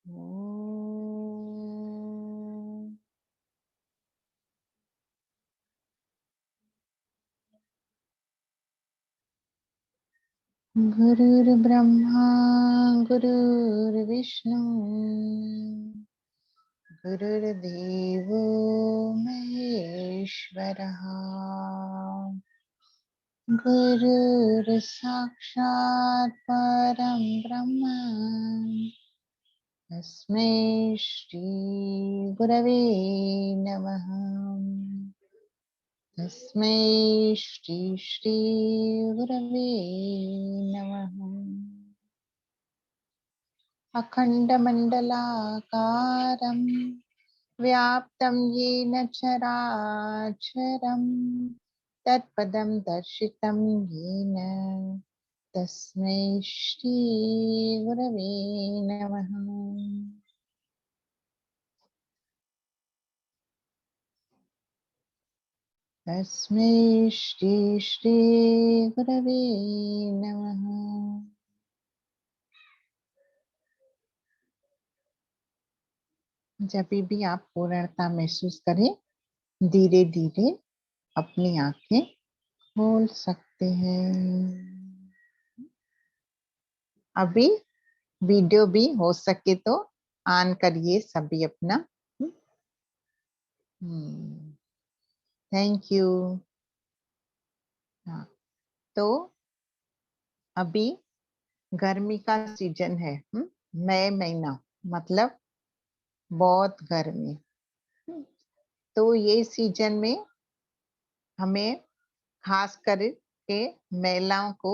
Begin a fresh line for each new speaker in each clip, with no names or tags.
ओम। गुरुर्ब्रह्मा गुरुर्विष्णु गुरुर्देवो महेश्वरः गुरुर्साक्षात् परं ब्रह्म तस्मै श्री गुरवे नमः। तस्मै श्री श्री गुरवे नमः। अखण्डमण्डलाकारं व्याप्तं येन चराचरं तत्पदं दर्शितं येन तस्मै श्री गुरवे नमः। तस्मै श्री श्री गुरवे नमः। जब भी आप पूर्णता महसूस करें, धीरे धीरे अपनी आंखें खोल सकते हैं। अभी वीडियो भी हो सके तो ऑन करिए सभी अपना। Thank you. हाँ, तो अभी गर्मी का सीजन है। मई महीना मतलब बहुत गर्मी। तो ये सीजन में हमें खास करके महिलाओं को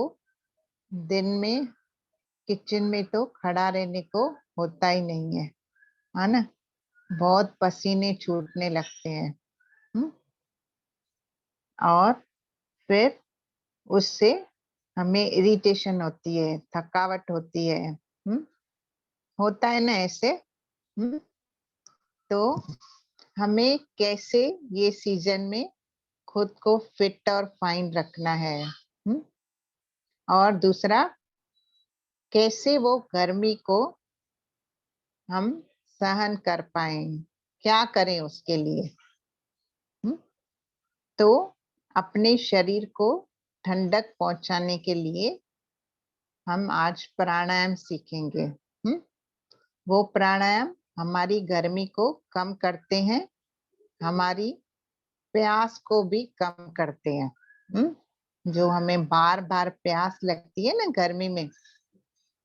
दिन में किचन में तो खड़ा रहने को होता ही नहीं है ना। बहुत पसीने छूटने लगते हैं। और फिर उससे हमें इरिटेशन होती है, थकावट होती है। होता है ना ऐसे। तो हमें कैसे ये सीजन में खुद को फिट और फाइन रखना है, और दूसरा कैसे वो गर्मी को हम सहन कर पाए, क्या करें उसके लिए। तो अपने शरीर को ठंडक पहुंचाने के लिए हम आज प्राणायाम सीखेंगे। वो प्राणायाम हमारी गर्मी को कम करते हैं, हमारी प्यास को भी कम करते हैं। जो हमें बार बार प्यास लगती है ना गर्मी में,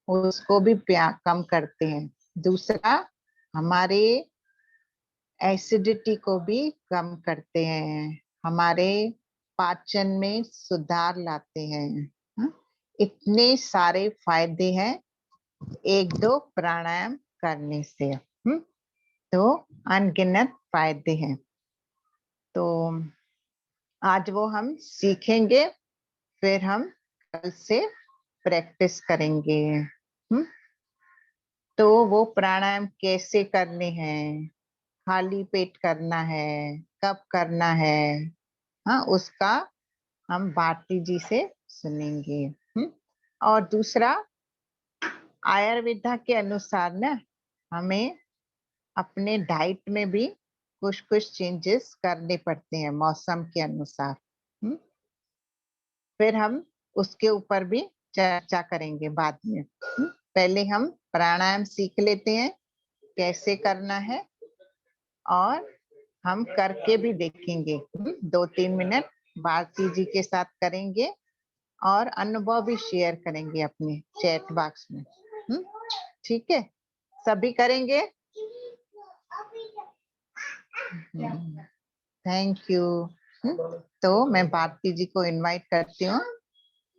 उसको भी कम करते हैं। दूसरा, हमारे एसिडिटी को भी कम करते हैं, हमारे पाचन में सुधार लाते हैं। इतने सारे फायदे हैं एक दो प्राणायाम करने से। तो अनगिनत फायदे हैं। तो आज वो हम सीखेंगे, फिर हम कल से प्रैक्टिस करेंगे। तो वो प्राणायाम कैसे करने हैं, खाली पेट करना है, कब करना है, हाँ उसका हम भारती जी से सुनेंगे। और दूसरा, आयुर्वेदा के अनुसार ना हमें अपने डाइट में भी कुछ कुछ चेंजेस करने पड़ते हैं मौसम के अनुसार। फिर हम उसके ऊपर भी चर्चा करेंगे बाद में। पहले हम प्राणायाम सीख लेते हैं कैसे करना है, और हम करके भी देखेंगे। 2-3 मिनट भारती जी के साथ करेंगे और अनुभव भी शेयर करेंगे अपने चैट बॉक्स में। ठीक है, सभी करेंगे। Thank you. तो मैं भारती जी को इनवाइट करती हूँ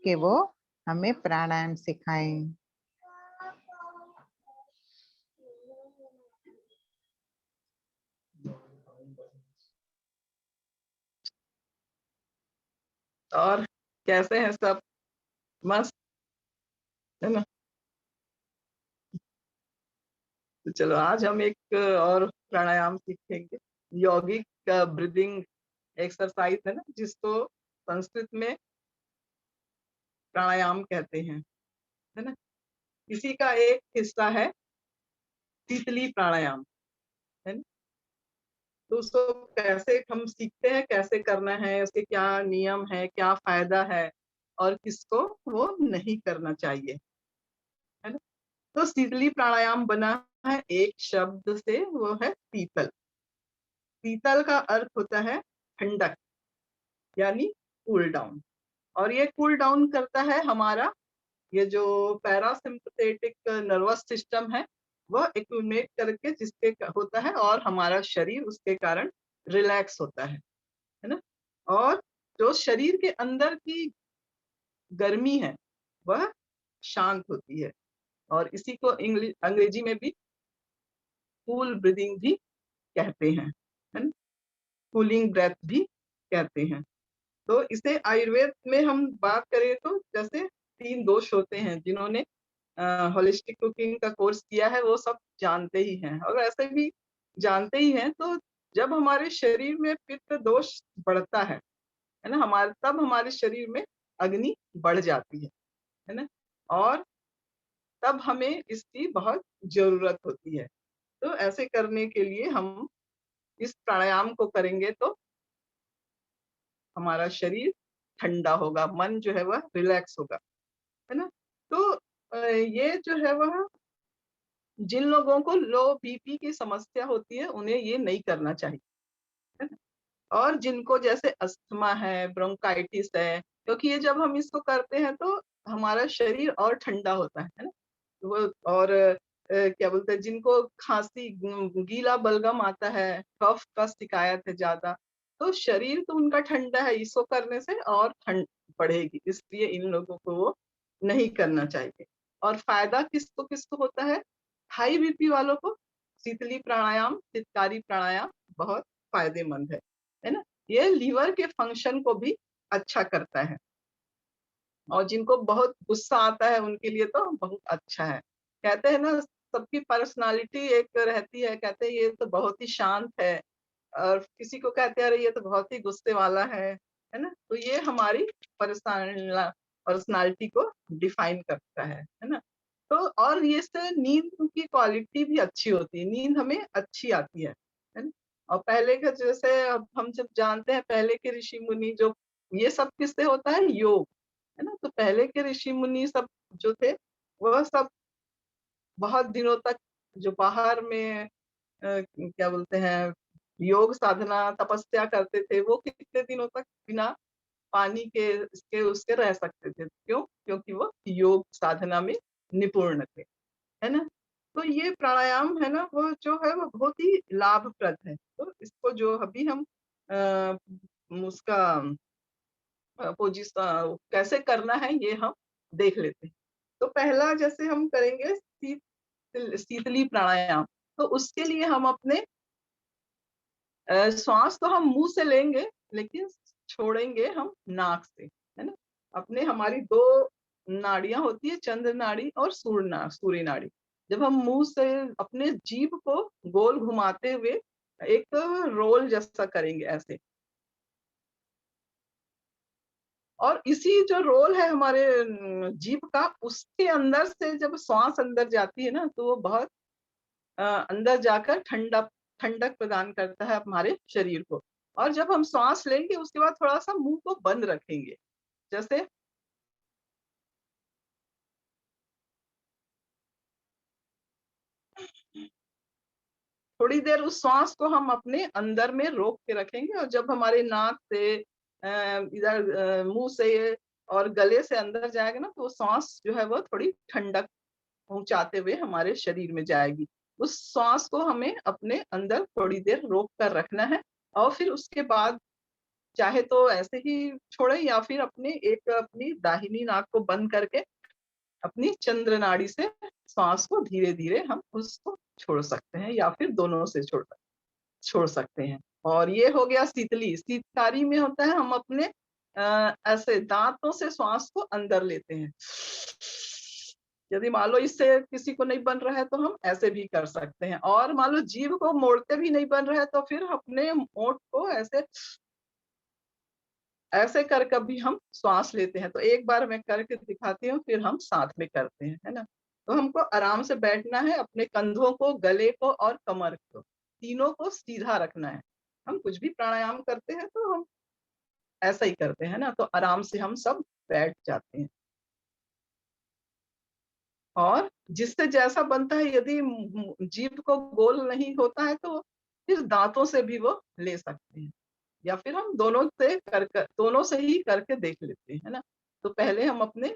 कि वो हमें प्राणायाम सिखाएं।
और कैसे हैं सब? मस्त है ना। तो चलो आज हम एक और प्राणायाम सीखेंगे। यौगिक ब्रीदिंग एक्सरसाइज है ना, जिसको संस्कृत में प्राणायाम कहते हैं, है ना। इसी का एक हिस्सा है शीतली प्राणायाम, है ना? तो उसको कैसे हम सीखते हैं, कैसे करना है, उसके क्या नियम है, क्या फ़ायदा है और किसको वो नहीं करना चाहिए, है ना? तो शीतली प्राणायाम बना है एक शब्द से, वो है शीतल। शीतल का अर्थ होता है ठंडक, यानी कूल डाउन। और ये कूल डाउन करता है हमारा ये जो पैरासिम्पथेटिक नर्वस सिस्टम है, वह एक्टिवेट करके जिसके होता है और हमारा शरीर उसके कारण रिलैक्स होता है ना? और जो शरीर के अंदर की गर्मी है, वह शांत होती है और इसी को अंग्रेजी में भी कूल ब्रीदिंग भी कहते है ना? कूलिंग ब्रेथ भी कहते हैं। तो इसे आयुर्वेद में हम बात करें तो जैसे 3 दोष होते हैं, जिन्होंने होलिस्टिक कुकिंग का कोर्स किया है वो सब जानते ही हैं और ऐसे भी जानते ही हैं। तो जब हमारे शरीर में पित्त दोष बढ़ता है ना? तब हमारे शरीर में अग्नि बढ़ जाती है ना? और तब हमें इसकी बहुत ज़रूरत होती है। तो ऐसे करने के लिए हम इस प्राणायाम को करेंगे तो हमारा शरीर ठंडा होगा, मन जो है वह रिलैक्स होगा, है ना? तो ये जो है वह जिन लोगों को लो बीपी की समस्या होती है, उन्हें ये नहीं करना चाहिए, है ना? और जिनको जैसे अस्थमा है, ब्रोंकाइटिस है, क्योंकि ये जब हम इसको करते हैं तो हमारा शरीर और ठंडा होता है ना? वो और क्या बोलते हैं जिनको खाँसी गीला बलगम आता है, कफ का शिकायत है ज़्यादा, तो शरीर तो उनका ठंडा है, इसको करने से और ठंड बढ़ेगी, इसलिए इन लोगों को वो नहीं करना चाहिए। और फ़ायदा किसको-किसको होता है? हाई बीपी वालों को शीतली प्राणायाम, चित्कारी प्राणायाम बहुत फ़ायदेमंद है ना? ये लीवर के फंक्शन को भी अच्छा करता है। और जिनको बहुत गुस्सा आता है उनके लिए तो बहुत अच्छा है। कहते हैं ना सबकी पर्सनैलिटी एक रहती है, कहते हैं ये तो बहुत ही शांत है और किसी को कहते हैं अरे ये तो बहुत ही गुस्से वाला है ना? तो ये हमारी पर्सनैलिटी को डिफाइन करता है ना? तो और ये इससे नींद की क्वालिटी भी अच्छी होती है, नींद हमें अच्छी आती है ना? और पहले का जैसे अब हम जब जानते हैं पहले के ऋषि-मुनि जो ये सब किससे होता है? योग, है ना? तो पहले के ऋषि-मुनि सब जो थे, वह सब बहुत दिनों तक जो बाहर में क्या बोलते हैं, योग साधना, तपस्या करते थे, वो कितने दिनों तक बिना पानी के इसके उसके रह सकते थे। क्यों? क्योंकि वो योग साधना में निपुण थे, है ना? तो ये प्राणायाम है ना, वो जो है वो बहुत ही लाभप्रद है। तो इसको जो अभी हम अ, उसका कैसे करना है ये हम देख लेते हैं। तो पहला जैसे हम करेंगे शीतली प्राणायाम, तो उसके लिए हम अपने श्वास तो हम मुँह से लेंगे, लेकिन छोड़ेंगे हम नाक से, है ना? अपने हमारी 2 नाड़ियाँ होती है, चंद्र नाड़ी और सूर्य नाड़ी। जब हम मुँह से अपने जीभ को गोल घुमाते हुए एक रोल जैसा करेंगे ऐसे। और इसी जो रोल है हमारे जीभ का, उसके अंदर से जब श्वास अंदर जाती है ना, तो वो बहुत अंदर जाकर ठंडक प्रदान करता है हमारे शरीर को। और जब हम श्वास लेंगे उसके बाद थोड़ा-सा मुँह को बंद रखेंगे। जैसे थोड़ी देर उस श्वास को हम अपने अंदर में रोक के रखेंगे और जब हमारे नाक से इधर मुँह से और गले से अंदर जाएगा ना, तो वो श्वास जो है वो थोड़ी ठंडक पहुँचाते हुए हमारे शरीर में जाएगी। उस श्वास को हमें अपने अंदर थोड़ी देर रोक कर रखना है और फिर उसके बाद चाहे तो ऐसे ही छोड़ें या फिर अपनी दाहिनी नाक को बंद करके अपनी चंद्र नाड़ी से श्वास को धीरे-धीरे हम उसको छोड़ सकते हैं या फिर दोनों से छोड़ सकते हैं। और ये हो गया शीतली। शीतकारी में होता है हम अपने ऐसे दाँतों से श्वास को अंदर लेते हैं। यदि मान लो इससे किसी को नहीं बन रहा है तो हम ऐसे भी कर सकते हैं और मान लो जीभ को मोड़ते भी नहीं बन रहा है तो फिर अपने होंठ को ऐसे कर कर भी हम श्वास लेते हैं। तो एक बार मैं करके दिखाती हूँ फिर हम साथ में करते हैं, है ना? तो हमको आराम से बैठना है, अपने कंधों को, गले को और कमर को, तीनों को सीधा रखना है। हम कुछ भी प्राणायाम करते हैं तो हम ऐसा ही करते हैं ना, तो आराम से हम सब बैठ जाते हैं। और जिससे जैसा बनता है, यदि जीभ को गोल नहीं होता है तो फिर दांतों से भी वो ले सकते हैं, या फिर हम दोनों से ही करके देख लेते हैं, है ना। तो पहले हम अपने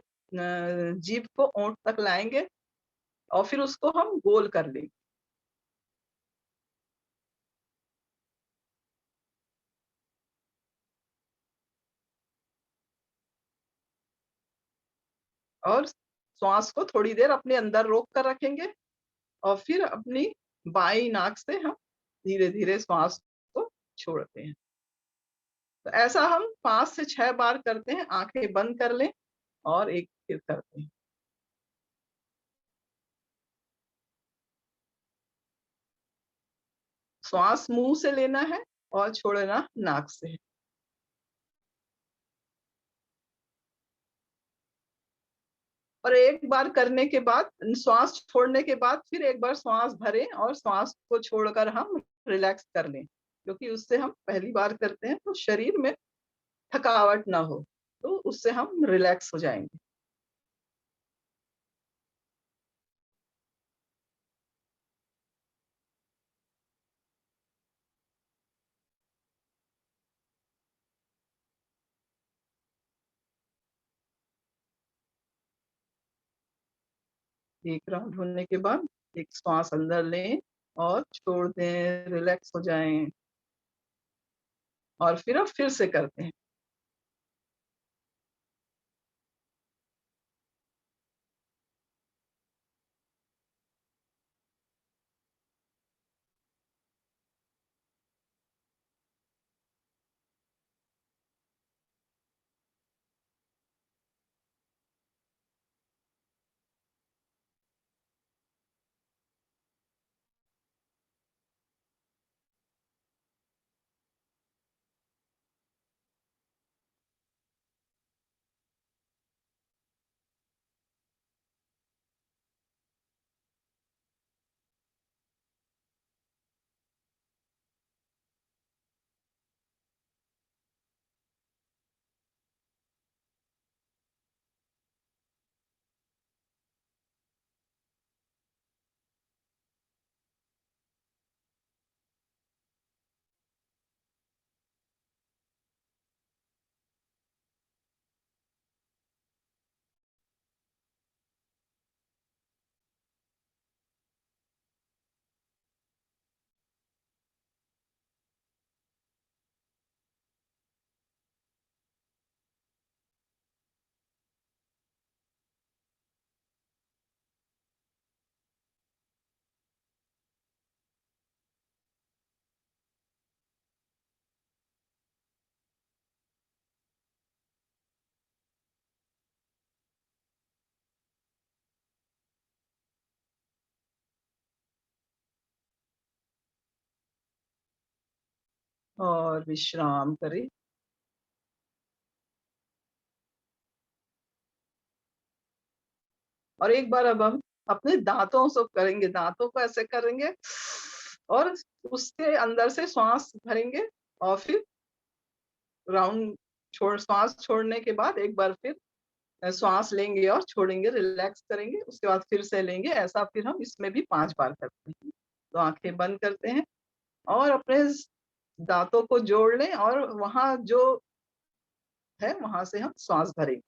जीभ को ओंठ तक लाएंगे और फिर उसको हम गोल कर लेंगे। और श्वास को थोड़ी देर अपने अंदर रोक कर रखेंगे और फिर अपनी बाई नाक से हम धीरे धीरे श्वास को छोड़ते हैं। तो ऐसा हम 5 से 6 बार करते हैं, आंखें बंद कर लें और एक फिर करते हैं। श्वास मुंह से लेना है और छोड़ना नाक से। और एक बार करने के बाद, श्वास छोड़ने के बाद फिर एक बार श्वास भरें और श्वास को छोड़कर हम रिलैक्स कर लें, क्योंकि उससे हम पहली बार करते हैं तो शरीर में थकावट ना हो, तो उससे हम रिलैक्स हो जाएंगे। एक राउंड होने के बाद एक श्वास अंदर लें और छोड़ दें, रिलैक्स हो जाएं, और फिर अब फिर से करते हैं। और विश्राम करें। और एक बार अब हम अपने दांतों से करेंगे, दांतों को ऐसे करेंगे और उसके अंदर से श्वास भरेंगे और फिर राउंड श्वास छोड़ने के बाद एक बार फिर श्वास लेंगे और छोड़ेंगे, रिलैक्स करेंगे, उसके बाद फिर से लेंगे। ऐसा फिर हम इसमें भी 5 बार करते हैं। तो आंखें बंद करते हैं और अपने दांतों को जोड़ लें और वहां जो है वहां से हम श्वास भरेंगे।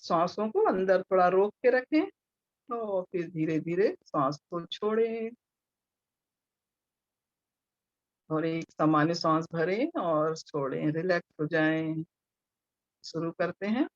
श्वासों को अंदर थोड़ा रोक के रखें और फिर धीरे धीरे श्वास को छोड़ें और एक सामान्य सांस भरें और छोड़ें, रिलैक्स हो जाएं। शुरू करते हैं।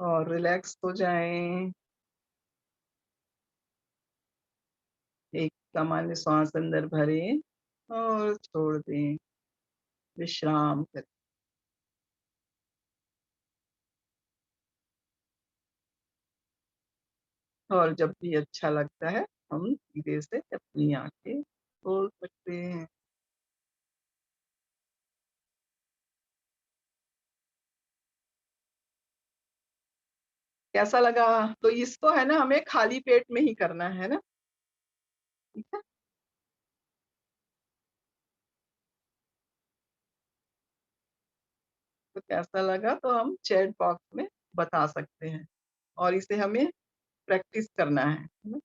और रिलैक्स हो जाएं। एक सामान्य श्वास अंदर भरें और छोड़ दें, विश्राम करें। और जब भी अच्छा लगता है हम धीरे से अपनी आंखें खोल सकते हैं। कैसा लगा? तो इसको है ना हमें खाली पेट में ही करना है ना, ठीक है? तो कैसा लगा तो हम चैट बॉक्स में बता सकते हैं और इसे हमें प्रैक्टिस करना है ना?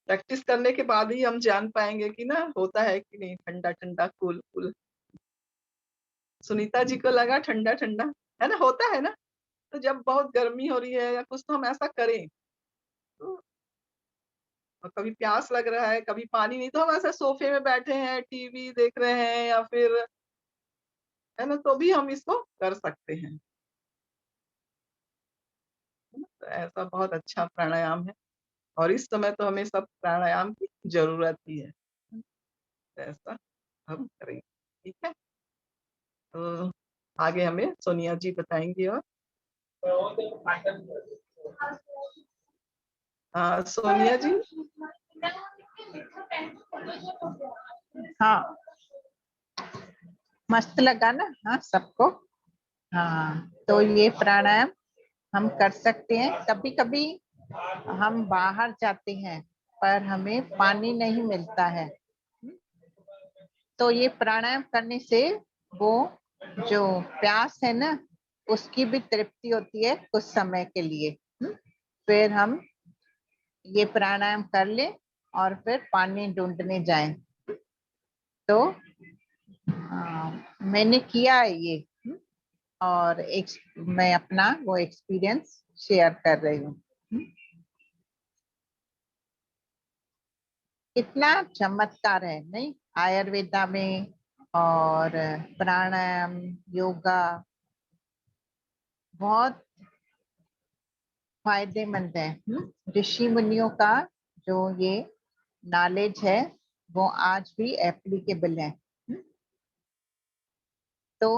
प्रैक्टिस करने के बाद ही हम जान पाएंगे कि ना होता है कि नहीं, ठंडा ठंडा कूल कूल। सुनीता जी को लगा ठंडा ठंडा, है ना? होता है ना? तो जब बहुत गर्मी हो रही है या कुछ तो हम ऐसा करें, तो और कभी प्यास लग रहा है, कभी पानी नहीं, तो हम ऐसे सोफे में बैठे हैं, टीवी देख रहे हैं या फिर है ना, तो भी हम इसको कर सकते हैं। है ना? तो ऐसा बहुत अच्छा प्राणायाम है और इस समय तो हमें सब प्राणायाम की ज़रूरत ही है। तो ऐसा हम करेंगे, ठीक है? तो आगे हमें सोनिया जी बताएँगी और सोनिया जी?
हाँ, मस्त लगा ना? हाँ, सबको? हाँ, तो ये प्राणायाम हम कर सकते हैं। कभी कभी हम बाहर जाते हैं पर हमें पानी नहीं मिलता है, तो ये प्राणायाम करने से वो जो प्यास है ना, उसकी भी तृप्ति होती है कुछ समय के लिए। फिर हम ये प्राणायाम कर लें और फिर पानी ढूंढने जाएं। तो मैंने किया है ये, और मैं अपना वो एक्सपीरियंस शेयर कर रही हूँ। कितना चमत्कार है नहीं आयुर्वेदा में, और प्राणायाम, योगा बहुत फायदेमंद है। ऋषि मुनियों का जो ये नॉलेज है वो आज भी एप्लीकेबल है। तो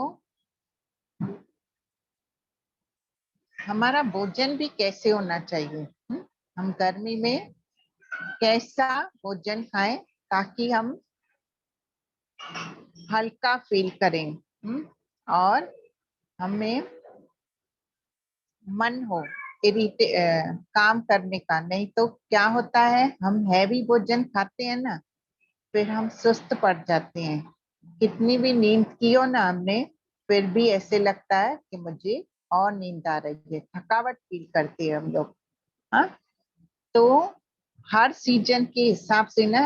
हमारा भोजन भी कैसे होना चाहिए, हम गर्मी में कैसा भोजन खाएं ताकि हम हल्का फील करें, और हमें मन हो काम करने का। नहीं तो क्या होता है, हम हैवी भोजन खाते हैं ना, फिर हम सुस्त पड़ जाते हैं। कितनी भी नींद की हो ना हमने, फिर भी ऐसे लगता है कि मुझे और नींद आ रही है, थकावट फील करते हैं हम लोग। हाँ, तो हर सीजन के हिसाब से ना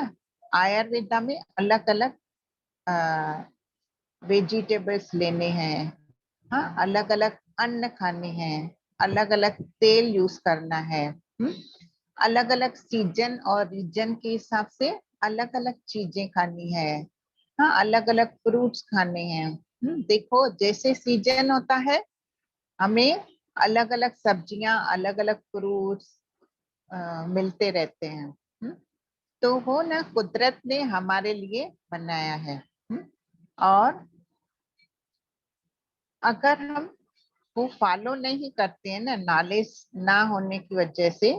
आयुर्वेदा में अलग अलग वेजिटेबल्स लेने हैं। हाँ, अलग अलग अन्न खाने हैं। अलग अलग तेल यूज करना है, अलग अलग सीजन और रीजन के हिसाब से अलग अलग चीजें खानी है, हाँ, अलग अलग फ्रूट्स खाने हैं। देखो जैसे सीजन होता है हमें अलग अलग सब्जियां, अलग अलग फ्रूट्स मिलते रहते हैं। तो वो ना कुदरत ने हमारे लिए बनाया है। और अगर हम वो फॉलो नहीं करते हैं ना, नॉलेज ना होने की वजह से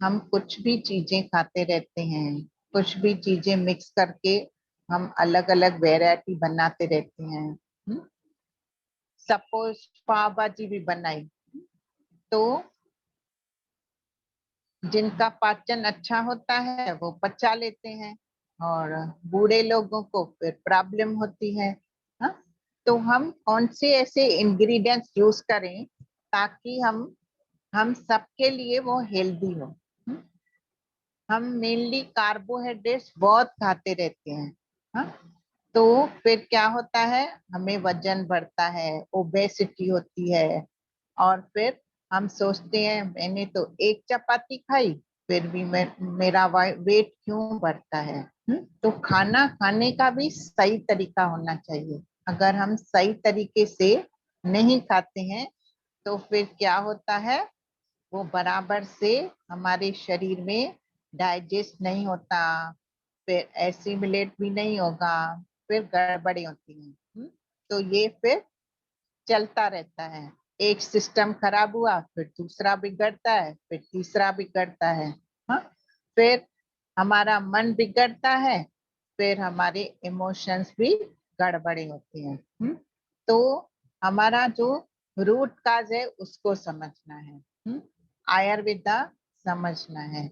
हम कुछ भी चीजें खाते रहते हैं, कुछ भी चीजें मिक्स करके हम अलग अलग वैरायटी बनाते रहते हैं। सपोज पाव भाजी भी बनाई तो जिनका पाचन अच्छा होता है वो पचा लेते हैं, और बूढ़े लोगों को फिर प्रॉब्लम होती है। हाँ? तो हम कौन से ऐसे इंग्रेडिएंट्स यूज करें ताकि हम सबके लिए वो हेल्दी हो। हम्म? हम मेनली कार्बोहाइड्रेट्स बहुत खाते रहते हैं। हाँ? तो फिर क्या होता है, हमें वजन बढ़ता है, ओबेसिटी होती है, और फिर हम सोचते हैं मैंने तो एक चपाती खाई फिर भी मेरा वेट क्यों बढ़ता है। तो खाना खाने का भी सही तरीका होना चाहिए। अगर हम सही तरीके से नहीं खाते हैं तो फिर क्या होता है, वो बराबर से हमारे शरीर में डाइजेस्ट नहीं होता, फिर एसिमिलेट भी नहीं होगा, फिर गड़बड़ी होती है। तो ये फिर चलता रहता है, एक सिस्टम खराब हुआ फिर दूसरा बिगड़ता है, फिर तीसरा बिगड़ता है। हाँ? फिर हमारा मन बिगड़ता है, फिर हमारे इमोशंस भी गड़बड़े होते हैं। तो हमारा जो रूट काज है उसको समझना है, आयुर्वेदा समझना है।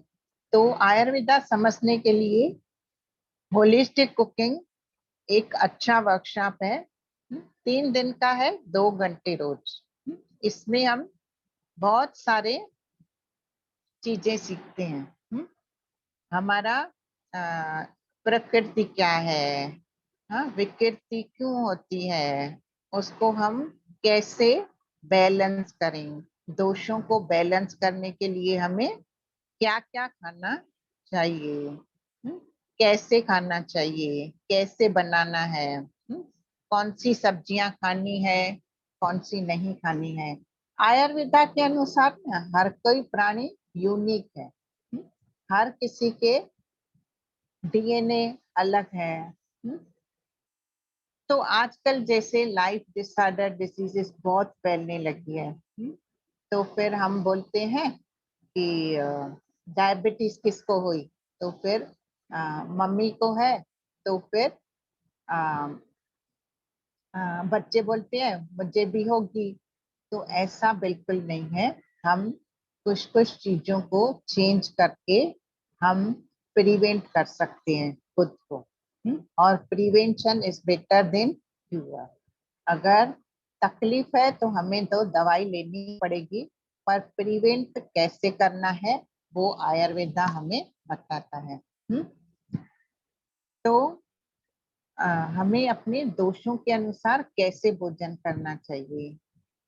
तो आयुर्वेदा समझने के लिए होलिस्टिक कुकिंग एक अच्छा वर्कशॉप है। 3 दिन का है, 2 घंटे रोज। इसमें हम बहुत सारे चीजें सीखते हैं। हमारा प्रकृति क्या है, हाँ, विकृति क्यों होती है, उसको हम कैसे बैलेंस करें, दोषों को बैलेंस करने के लिए हमें क्या क्या खाना चाहिए, कैसे खाना चाहिए, कैसे बनाना है, कौन सी सब्जियां खानी है, कौन सी नहीं खानी है। आयुर्वेदा के अनुसार ना हर कोई प्राणी यूनिक है, हर किसी के डीएनए अलग है। तो आजकल जैसे लाइफ डिसऑर्डर डिसीजेस बहुत फैलने लगी है, तो फिर हम बोलते हैं कि डायबिटीज किसको हुई, तो फिर मम्मी को है, तो फिर आ, बच्चे बोलते हैं मुझे भी होगी। तो ऐसा बिल्कुल नहीं है। हम कुछ कुछ चीजों को चेंज करके हम प्रिवेंट कर सकते हैं खुद को। और prevention is better than cure. अगर तकलीफ है तो हमें तो दवाई लेनी पड़ेगी, पर प्रिवेंट कैसे करना है वो आयुर्वेदा हमें बताता है। तो हमें अपने दोषों के अनुसार कैसे भोजन करना चाहिए,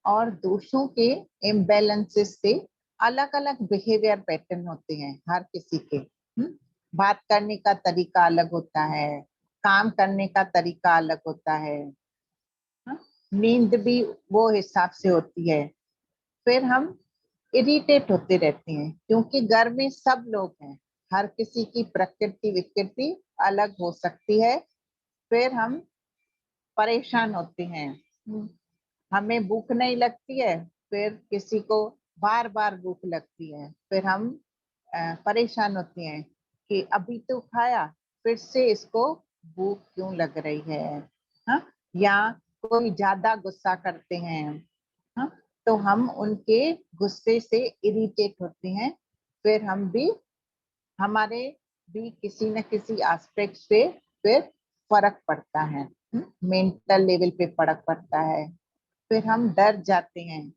और दोषों के इम्बैलेंसेस से अलग अलग बिहेवियर पैटर्न होते हैं हर किसी के। बात करने का तरीका अलग होता है, काम करने का तरीका अलग होता है, नींद भी वो हिसाब से होती है। फिर हम इरिटेट होते रहते हैं क्योंकि घर में सब लोग हैं, हर किसी की प्रकृति विकृति अलग हो सकती है। फिर हम परेशान होते हैं, हमें भूख नहीं लगती है, फिर किसी को बार बार भूख लगती है, फिर हम परेशान होते हैं कि अभी तो खाया फिर से इसको भूख क्यों लग रही है। हाँ? या कोई ज्यादा गुस्सा करते हैं, हाँ? तो हम उनके गुस्से से इरिटेट होते हैं, फिर हम भी हमारे भी किसी न किसी एस्पेक्ट से फिर फर्क पड़ता है, मेंटल लेवल पे फर्क पड़ता है, फिर हम डर जाते हैं।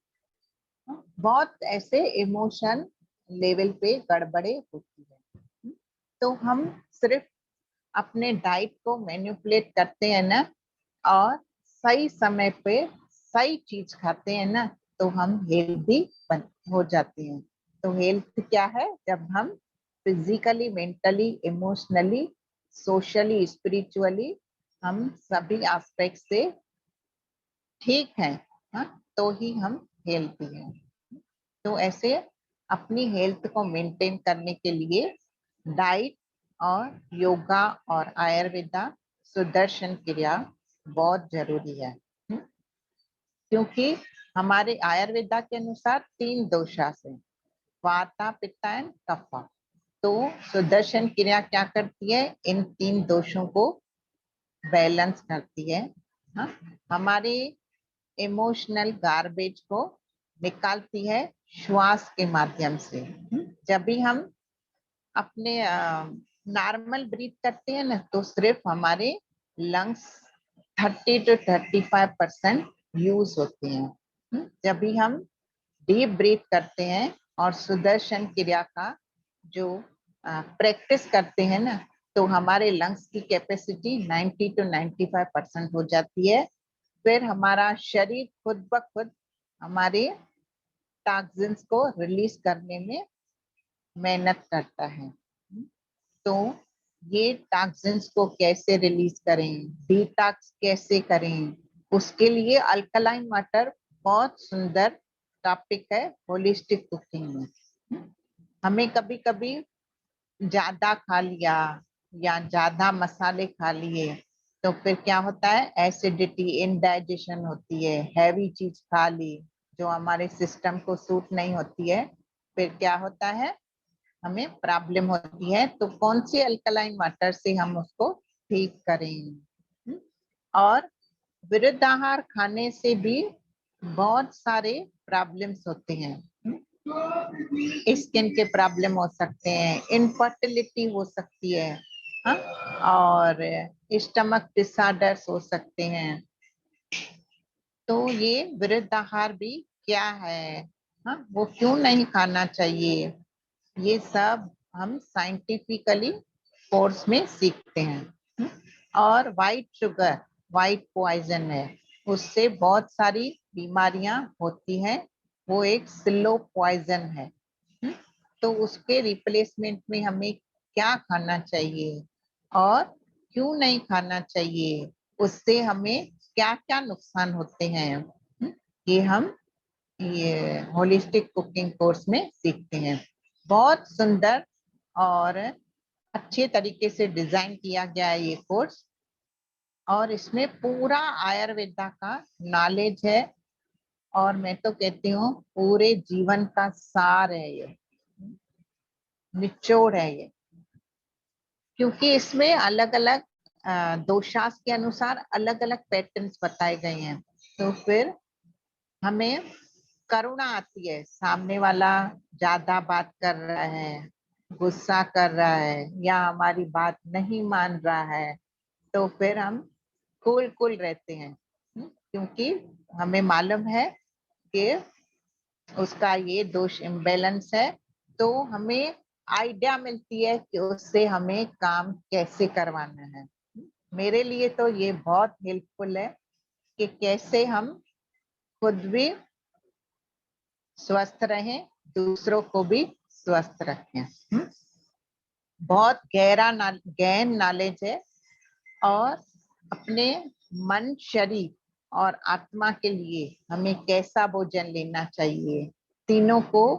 बहुत ऐसे इमोशन लेवल पे गड़बड़े होती है। तो हम सिर्फ अपने डाइट को मैनिपुलेट करते हैं ना, और सही समय पे सही चीज खाते हैं ना, तो हम हेल्दी हो जाते हैं। तो हेल्थ क्या है? जब हम physically, mentally, emotionally, socially, spiritually हम सभी एस्पेक्ट से ठीक है, हाँ, तो ही हम हेल्थी हैं। तो ऐसे अपनी हेल्थ को मेंटेन करने के लिए डाइट और योगा और आयुर्वेदा, सुदर्शन क्रिया बहुत जरूरी है। क्योंकि हमारे आयुर्वेदा के अनुसार 3 दोषास है, वाता, पित्ता एंड कफा। तो सुदर्शन क्रिया क्या करती है? इन 3 दोषों को बैलेंस करती है। हाँ? हमारे इमोशनल गार्बेज को निकालती है श्वास के माध्यम से। जब भी हम अपने नॉर्मल ब्रीथ करते हैं ना, तो सिर्फ हमारे लंग्स 30 to 35% यूज होते हैं। जब भी हम डीप ब्रीथ करते हैं और सुदर्शन क्रिया का जो प्रैक्टिस करते हैं ना, तो हमारे लंग्स की कैपेसिटी 90 to 95% हो जाती है। फिर हमारा शरीर खुद ब खुद हमारे टॉक्सिन्स को रिलीज करने में मेहनत करता है। तो ये टॉक्सिन्स को कैसे रिलीज करें, डिटॉक्स कैसे करें, उसके लिए अल्कलाइन वाटर बहुत सुंदर टॉपिक है होलिस्टिक कुकिंग में। हमें कभी कभी ज्यादा खा लिया या ज्यादा मसाले खा लिए तो फिर क्या होता है? एसिडिटी, इनडाइजेशन होती है। हैवी चीज खा ली जो हमारे सिस्टम को सूट नहीं होती है, फिर क्या होता है? हमें प्रॉब्लम होती है। तो कौन सी अल्कलाइन वाटर से हम उसको ठीक करें? और विरुद्ध आहार खाने से भी बहुत सारे प्रॉब्लम्स होते हैं। स्किन के प्रॉब्लम हो सकते हैं, इनफर्टिलिटी हो सकती है, हाँ? और स्टमक डिसऑर्डर्स हो सकते हैं। तो ये विरुद्ध आहार भी क्या है, हाँ? वो क्यों नहीं खाना चाहिए, ये सब हम साइंटिफिकली कोर्स में सीखते हैं। और वाइट शुगर वाइट पॉइजन है, उससे बहुत सारी बीमारियां होती हैं। वो एक स्लो पॉइजन है। तो उसके रिप्लेसमेंट में हमें क्या खाना चाहिए और क्यों नहीं खाना चाहिए, उससे हमें क्या क्या नुकसान होते हैं, ये हम ये होलिस्टिक कुकिंग कोर्स में सीखते हैं। बहुत सुंदर और अच्छे तरीके से डिजाइन किया गया है ये कोर्स, और इसमें पूरा आयुर्वेदा का नॉलेज है। और मैं तो कहती हूँ पूरे जीवन का सार है ये, निचोड़ है ये। क्योंकि इसमें अलग अलग दोषास के अनुसार अलग अलग पैटर्न्स बताए गए हैं। तो फिर हमें करुणा आती है, सामने वाला ज्यादा बात कर रहा है, गुस्सा कर रहा है या हमारी बात नहीं मान रहा है, तो फिर हम कूल कूल रहते हैं। क्योंकि हमें मालूम है कि उसका ये दोष इम्बैलेंस है। तो हमें आइडिया मिलती है कि उससे हमें काम कैसे करवाना है। मेरे लिए तो ये बहुत हेल्पफुल है कि कैसे हम खुद भी स्वस्थ रहें, दूसरों को भी स्वस्थ रखें। बहुत गहन नॉलेज है। और अपने मन, शरीर और आत्मा के लिए हमें कैसा भोजन लेना चाहिए, तीनों को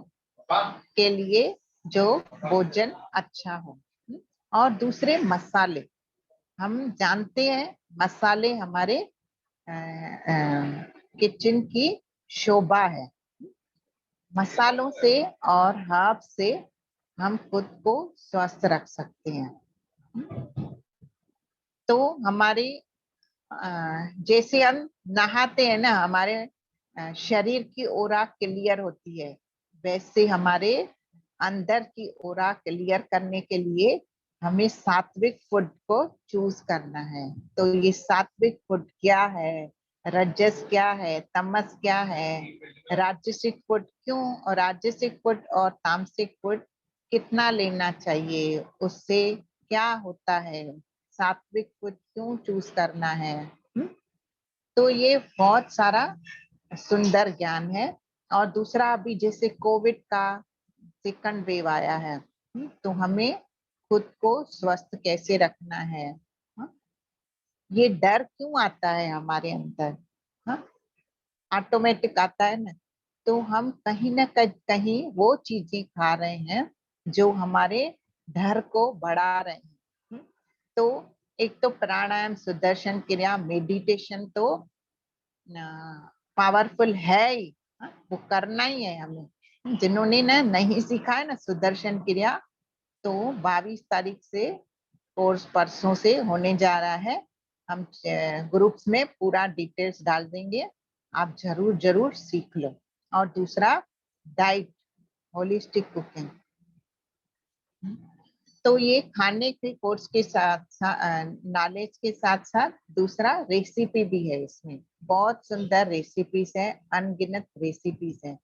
के लिए जो भोजन अच्छा हो। और दूसरे मसाले, हम जानते हैं मसाले हमारे किचन की शोभा है। मसालों से और हर्ब से हम खुद को स्वस्थ रख सकते हैं। तो हमारे जैसे हम नहाते हैं ना, हमारे शरीर की ओरा क्लियर होती है, वैसे हमारे अंदर की ओरा क्लियर करने के लिए हमें सात्विक फूड को चूज करना है। तो ये सात्विक फूड क्या है, रजस क्या है, तमस क्या है, राजसिक फूड क्यों, और राजसिक फूड और तामसिक फूड कितना लेना चाहिए, उससे क्या होता है, सात्विक फूड क्यों चूज करना है। तो ये बहुत सारा सुंदर ज्ञान है और दूसरा अभी जैसे कोविड का सेकंड वेव आया है, तो हमें खुद को स्वस्थ कैसे रखना है, हाँ? ये डर क्यों आता है हमारे अंदर, हाँ? ऑटोमेटिक आता है ना। तो हम कहीं ना कहीं वो चीजें खा रहे हैं जो हमारे डर को बढ़ा रहे हैं। तो एक तो प्राणायाम, सुदर्शन क्रिया, मेडिटेशन तो पावरफुल है ही, हाँ? वो करना ही है हमें। जिन्होंने ना नहीं सीखा है ना सुदर्शन क्रिया, तो 22 तारीख से कोर्स परसों से होने जा रहा है। हम ग्रुप्स में पूरा डिटेल्स डाल देंगे, आप जरूर जरूर सीख लो। और दूसरा डाइट, होलिस्टिक कुकिंग। तो ये खाने के कोर्स के साथ नॉलेज के साथ साथ दूसरा रेसिपी भी है। इसमें बहुत सुंदर रेसिपीज है, अनगिनत रेसिपीज है।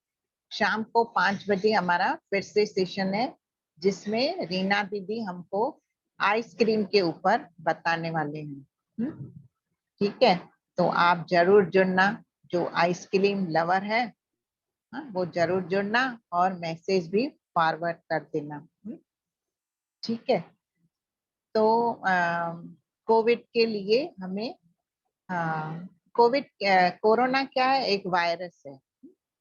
शाम को 5 बजे हमारा फिर से सेशन है, जिसमें रीना दीदी हमको आइसक्रीम के ऊपर बताने वाले हैं। ठीक है, तो आप जरूर जुड़ना। जो आइसक्रीम लवर है, हाँ, वो जरूर जुड़ना और मैसेज भी फॉरवर्ड कर देना। ठीक है। तो कोविड के लिए हमें, कोविड कोरोना क्या है, एक वायरस है।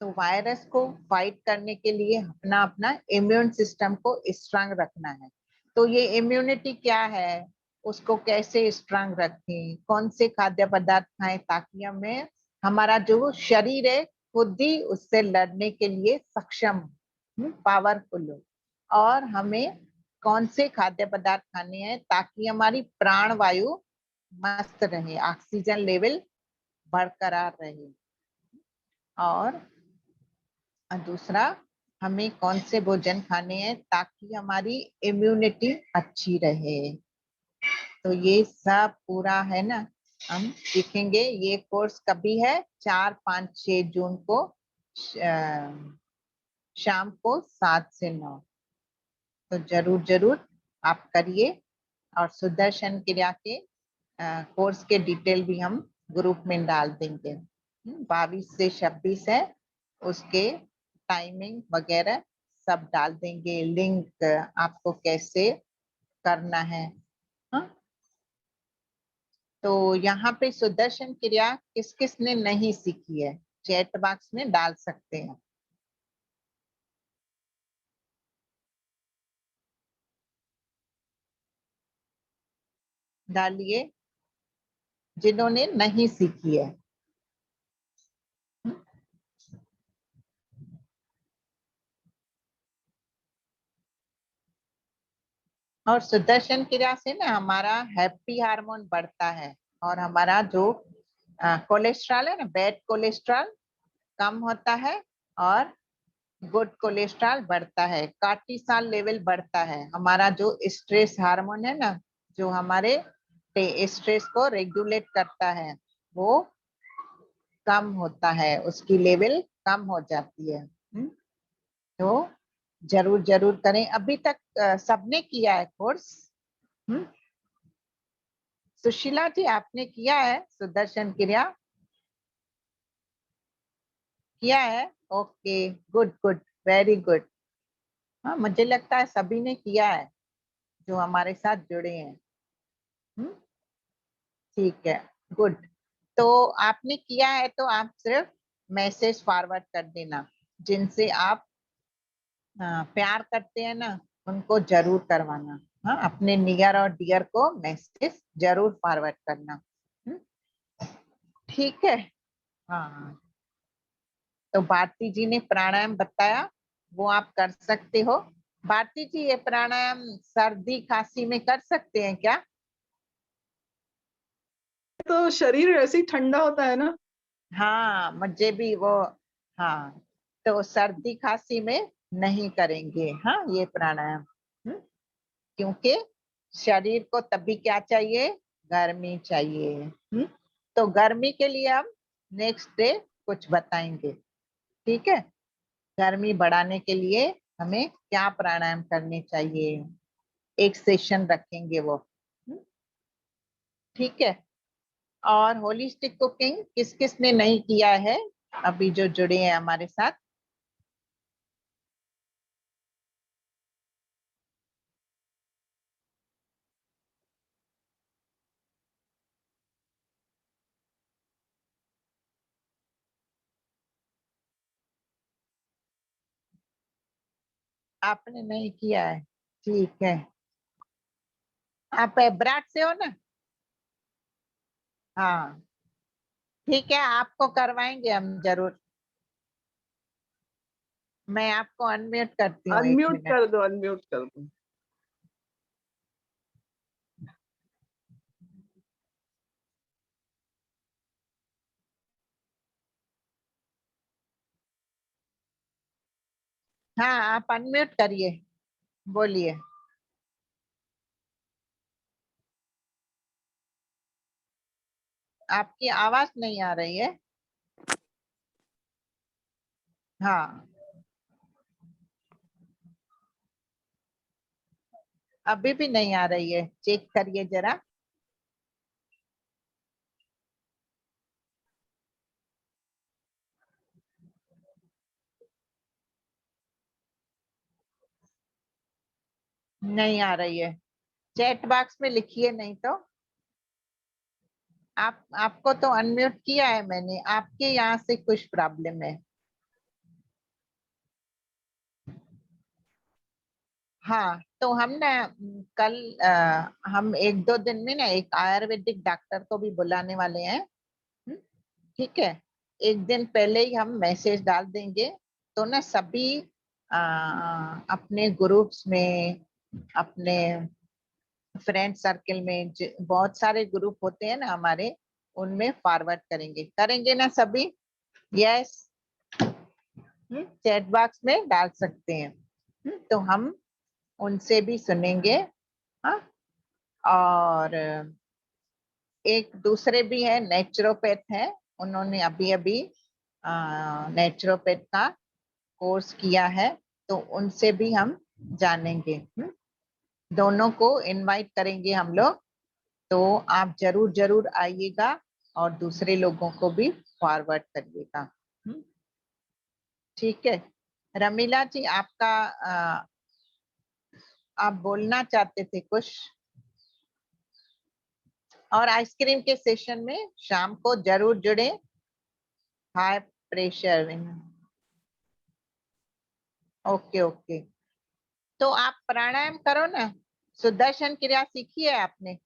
तो वायरस को फाइट करने के लिए अपना अपना इम्यून सिस्टम को स्ट्रांग रखना है। तो ये इम्यूनिटी क्या है, उसको कैसे स्ट्रांग रखें, कौन से खाद्य पदार्थ खाएं ताकि हमें, हमारा जो शरीर है खुद ही उससे लड़ने के लिए सक्षम, पावरफुल हो। और हमें कौन से खाद्य पदार्थ खाने हैं ताकि हमारी प्राण वायु मस्त रहे, ऑक्सीजन लेवल बरकरार रहे। और दूसरा, हमें कौन से भोजन खाने हैं ताकि हमारी इम्यूनिटी अच्छी रहे। तो ये सब पूरा है ना, हम सीखेंगे। ये कोर्स कभी है, 4, 5, 6 जून को शाम को 7 से 9। तो जरूर जरूर आप करिए। और सुदर्शन क्रिया के कोर्स के डिटेल भी हम ग्रुप में डाल देंगे। 22 से 26 है, उसके टाइमिंग वगैरह सब डाल देंगे, लिंक आपको कैसे करना है। हाँ? तो यहाँ पे सुदर्शन क्रिया किस किस ने नहीं सीखी है, चैट बॉक्स में डाल सकते हैं। डालिए जिन्होंने नहीं सीखी है। और सुदर्शन क्रिया से ना हमारा हैप्पी हार्मोन बढ़ता है, और हमारा जो कोलेस्ट्रॉल है ना, बैड कोलेस्ट्रॉल कम होता है, और गुड कोलेस्ट्रॉल बढ़ता है, कार्टिसोल लेवल बढ़ता है। हमारा जो स्ट्रेस हार्मोन है ना, जो हमारे स्ट्रेस को रेगुलेट करता है, वो कम होता है, उसकी लेवल कम हो जाती है। तो जरूर जरूर करें। अभी तक सबने किया है कोर्स? सुशीला जी, आपने किया है सुदर्शन क्रिया? किया है, okay, good good, very good. हाँ, मुझे लगता है सभी ने किया है जो हमारे साथ जुड़े हैं। ठीक है, गुड। तो आपने किया है तो आप सिर्फ मैसेज फॉरवर्ड कर देना। जिनसे आप प्यार करते हैं ना, उनको जरूर करवाना। हाँ, अपने नियर और डियर को मैसेज जरूर फॉरवर्ड करना। हम्म, ठीक है। हाँ, तो भारती जी ने प्राणायाम बताया, वो आप कर सकते हो। भारती जी, ये प्राणायाम सर्दी खांसी में कर सकते हैं क्या?
तो शरीर ऐसे ही ठंडा होता है ना।
हाँ, मुझे भी वो, हाँ, तो सर्दी खांसी में नहीं करेंगे, हाँ, ये प्राणायाम। क्योंकि शरीर को तभी क्या चाहिए, गर्मी चाहिए। तो गर्मी के लिए हम नेक्स्ट डे कुछ बताएंगे। ठीक है, गर्मी बढ़ाने के लिए हमें क्या प्राणायाम करने चाहिए, एक सेशन रखेंगे वो। ठीक है। और होलिस्टिक कुकिंग किस किस ने नहीं किया है, अभी जो जुड़े हैं हमारे साथ, आपने नहीं किया है, ठीक है। आप एब्राड से हो ना? हाँ, ठीक है, आपको करवाएंगे हम जरूर। मैं आपको अनम्यूट करती हूँ, 1 मिनट।
अनम्यूट कर दो।
हाँ, आप अनम्यूट करिए, बोलिए। आपकी आवाज नहीं आ रही है। हाँ, अभी भी नहीं आ रही है, चेक करिए जरा। नहीं आ रही है, चैट बॉक्स में लिखिए, नहीं तो। आपको तो अनम्यूट किया है मैंने, आपके यहाँ से कुछ प्रॉब्लम है। हाँ, तो हम ना कल हम 1-2 दिन में ना एक आयुर्वेदिक डॉक्टर को भी बुलाने वाले हैं। हम्म, ठीक है। एक दिन पहले ही हम मैसेज डाल देंगे, तो ना सभी अपने ग्रुप्स में, अपने फ्रेंड सर्कल में बहुत सारे ग्रुप होते हैं ना हमारे, उनमें फॉरवर्ड करेंगे, करेंगे ना सभी? यस, चैट बॉक्स में डाल सकते हैं। तो हम उनसे भी सुनेंगे। हाँ, और एक दूसरे भी है, नेचुरोपैथ है, उन्होंने अभी अभी नेचुरोपैथ का कोर्स किया है, तो उनसे भी हम जानेंगे। दोनों को इनवाइट करेंगे हम लोग, तो आप जरूर जरूर आइएगा और दूसरे लोगों को भी फॉरवर्ड करिएगा। ठीक है। रमीला जी, आपका आप बोलना चाहते थे कुछ? और आइसक्रीम के सेशन में शाम को जरूर जुड़े। High pressure. ओके ओके, तो आप प्राणायाम करो ना, सुदर्शन क्रिया सीखी है आपने?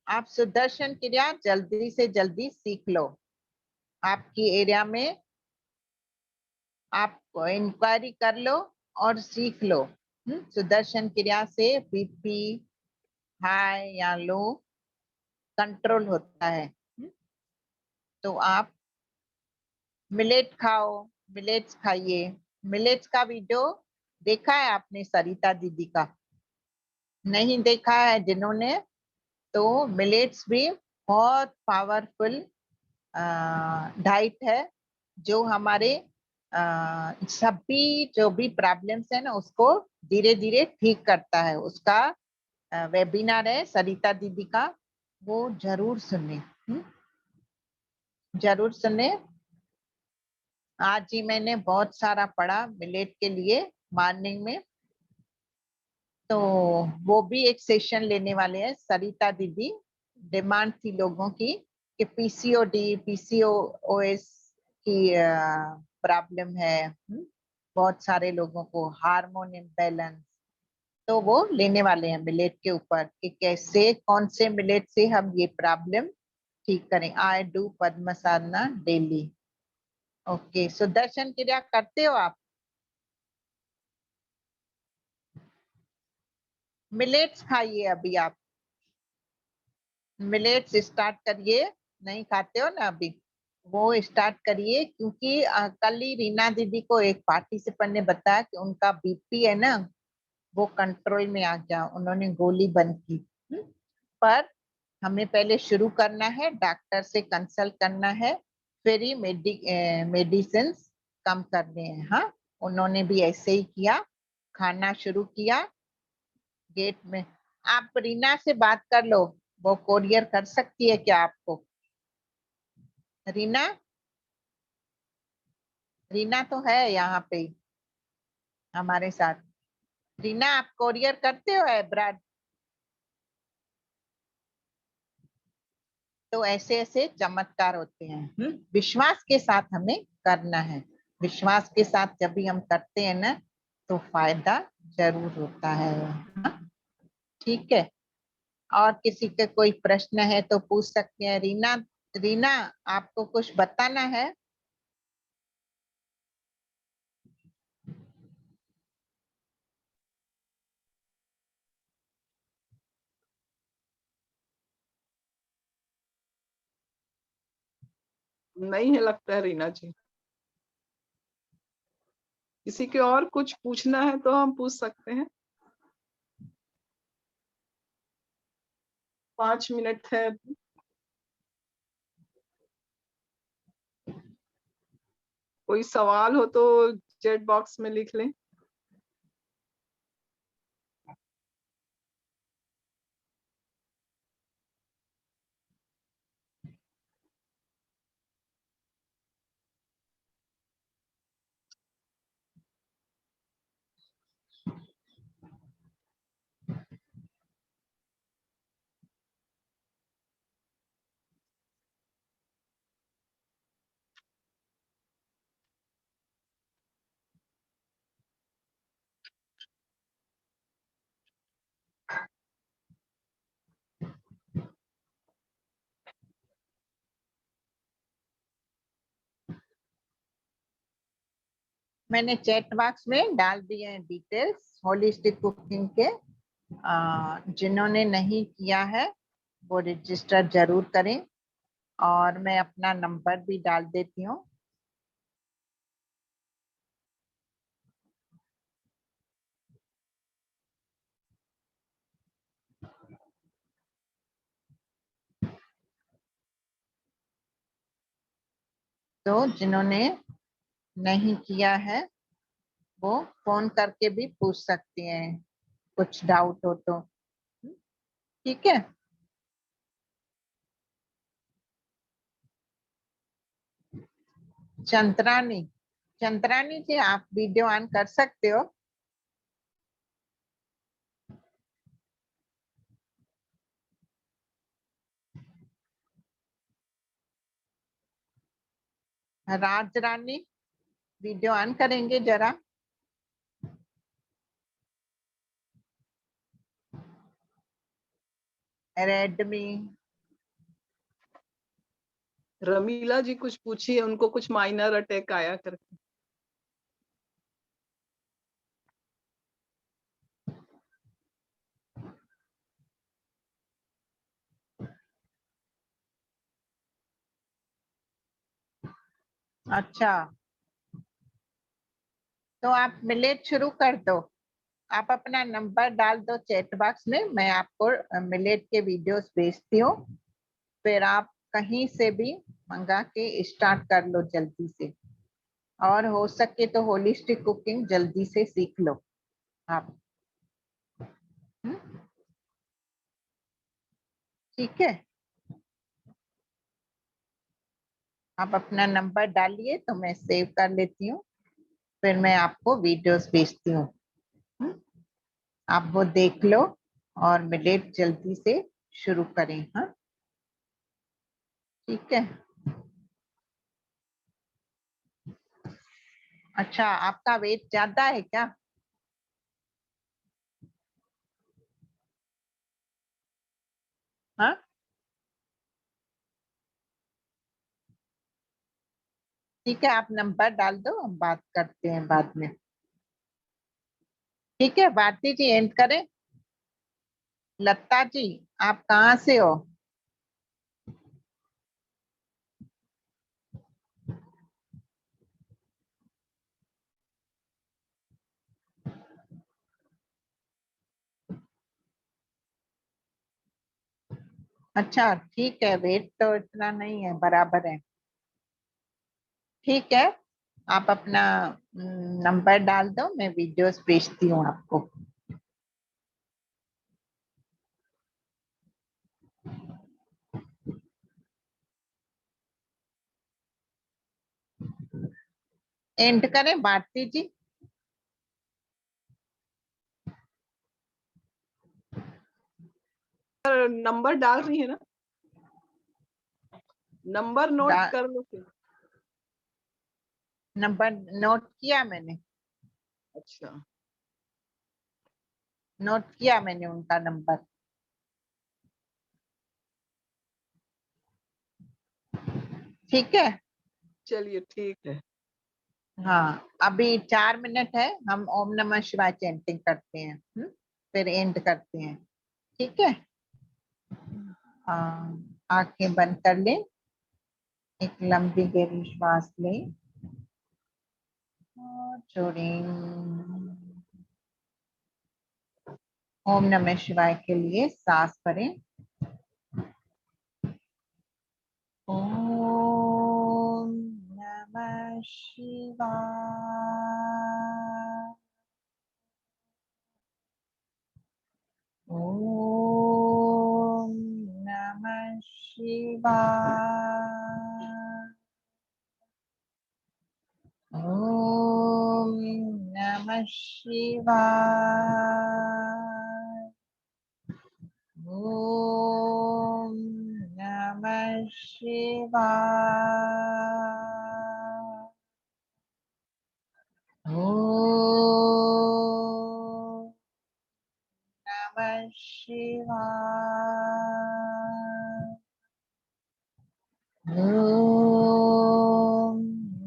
आप सुदर्शन क्रिया जल्दी से जल्दी सीख लो। आपकी एरिया में आप इंक्वायरी कर लो और सीख लो। सुदर्शन क्रिया से बीपी हाई या लो कंट्रोल होता है। तो आप मिलेट खाओ, मिलेट्स खाइए। मिलेट्स का वीडियो देखा है आपने सरिता दीदी का? नहीं देखा है जिन्होंने, तो मिलेट्स भी बहुत पावरफुल डाइट है, जो हमारे सभी जो भी प्रॉब्लम्स है ना, उसको धीरे धीरे ठीक करता है। उसका वेबिनार है सरिता दीदी का, वो जरूर सुने। जरूर सुने। आज ही मैंने बहुत सारा पढ़ा मिलेट के लिए मॉर्निंग में, तो वो भी एक सेशन लेने वाले हैं सरिता दीदी। डिमांड थी लोगों की कि पीसीओडी, पीसीओएस की प्रॉब्लम है, बहुत सारे लोगों को हार्मोन इम्बैलेंस, तो वो लेने वाले हैं मिलेट के ऊपर कि कैसे, कौन से मिलेट से हम ये प्रॉब्लम ठीक करें। I do Padma Sadhana daily. Okay, Sudarshan क्रिया करते हो आप? मिलेट्स खाइए अभी आप, मिलेट्स स्टार्ट करिए। नहीं खाते हो ना अभी? वो स्टार्ट करिए, क्योंकि कल ही रीना दीदी को एक पार्टिसिपेंट ने बताया कि उनका बीपी है ना, वो कंट्रोल में आ गया, उन्होंने गोली बंद की। पर हमें पहले शुरू करना है, डॉक्टर से कंसल्ट करना है, फिर ही मेडिसिन कम करने हैं। हाँ, उन्होंने भी ऐसे ही किया, खाना शुरू किया गेट में। आप रीना से बात कर लो, वो कोरियर कर सकती है क्या आपको? रीना, रीना तो है यहाँ पे हमारे साथ। रीना, आप कोरियर करते हो एब्राड? तो ऐसे ऐसे चमत्कार होते हैं। विश्वास के साथ हमें करना है। विश्वास के साथ जब भी हम करते हैं ना तो फायदा जरूर होता है। ठीक है, और किसी के कोई प्रश्न है तो पूछ सकते हैं। रीना, रीना आपको कुछ बताना है?
नहीं है लगता है रीना जी। किसी के और कुछ पूछना है तो हम पूछ सकते हैं। 5 मिनट है। कोई सवाल हो तो चैट बॉक्स में लिख लें।
मैंने चैट बॉक्स में डाल दिए हैं डिटेल्स होलिस्टिक कुकिंग के। जिन्होंने नहीं किया है वो रजिस्टर जरूर करें, और मैं अपना नंबर भी डाल देती हूँ। तो जिन्होंने नहीं किया है वो फोन करके भी पूछ सकते हैं, कुछ डाउट हो तो। ठीक है, चंद्रानी, चंद्रानी जी आप वीडियो ऑन कर सकते हो? राज रानी वीडियो ऑन करेंगे जरा? रेडमी,
रमीला जी कुछ पूछिए, उनको कुछ माइनर अटैक आया करके।
अच्छा तो आप मिलेट शुरू कर दो। आप अपना नंबर डाल दो चैट बॉक्स में, मैं आपको मिलेट के वीडियोस भेजती हूँ। फिर आप कहीं से भी मंगा के स्टार्ट कर लो जल्दी से, और हो सके तो होलिस्टिक कुकिंग जल्दी से सीख लो आप। हम्म, ठीक है, आप अपना नंबर डालिए तो मैं सेव कर लेती हूँ, फिर मैं आपको वीडियोस भेजती हूँ। हम्म, आप वो देख लो और मिलेट जल्दी से शुरू करें। हाँ ठीक है। अच्छा, आपका वेट ज्यादा है क्या? हाँ ठीक है, आप नंबर डाल दो, हम बात करते हैं बाद में। ठीक है, भारती जी एंड करें? लता जी आप कहाँ से हो? अच्छा ठीक है, वेट तो इतना नहीं है, बराबर है। ठीक है, आप अपना नंबर डाल दो, मैं वीडियोस भेजती हूँ आपको। एंड करें भारती जी?
नंबर डाल रही है ना? नंबर नोट कर लो फिर।
नंबर नोट किया मैंने,
अच्छा,
नोट किया मैंने उनका नंबर। ठीक है,
चलिए ठीक है।
हाँ अभी 4 मिनट है, हम ओम नमः शिवाय चैंटिंग करते हैं, फिर एंड करते हैं। ठीक है, आंखें बंद कर ले, एक लंबी गहरी श्वास ले और छोड़ें। ओम नमः शिवाय के लिए सांस भरें। ओम नमः शिवाय। ओम नमः शिवाय। ओम नमः शिवाय। ओम नमः शिवाय। ओम नमः शिवाय। ओम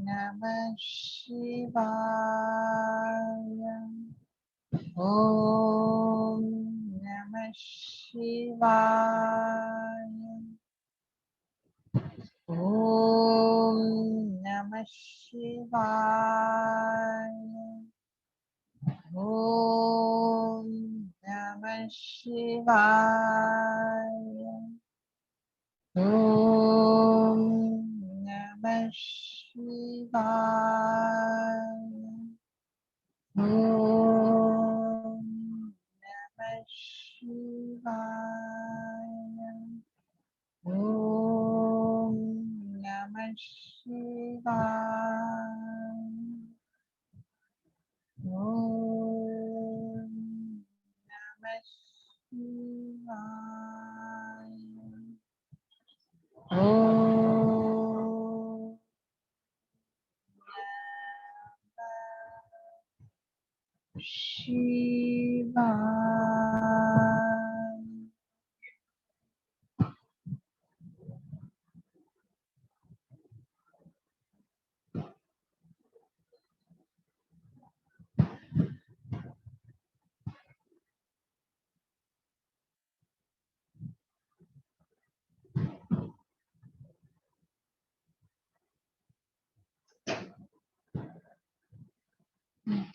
नमः शिवाय। ओम नमः शिवाय। ओम नमः शिवाय। ओम नमः शिवाय। ओम नमः शिवाय। ओम नमः शिवाय। ओम नमः शिवाय। ओम नमः शिवाय। ओम नमः शिवाय।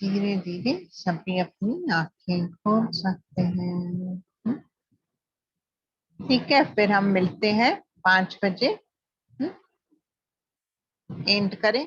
धीरे धीरे सभी अपनी आंखें खोल सकते हैं। ठीक है, फिर हम मिलते हैं 5 बजे। एंड करें।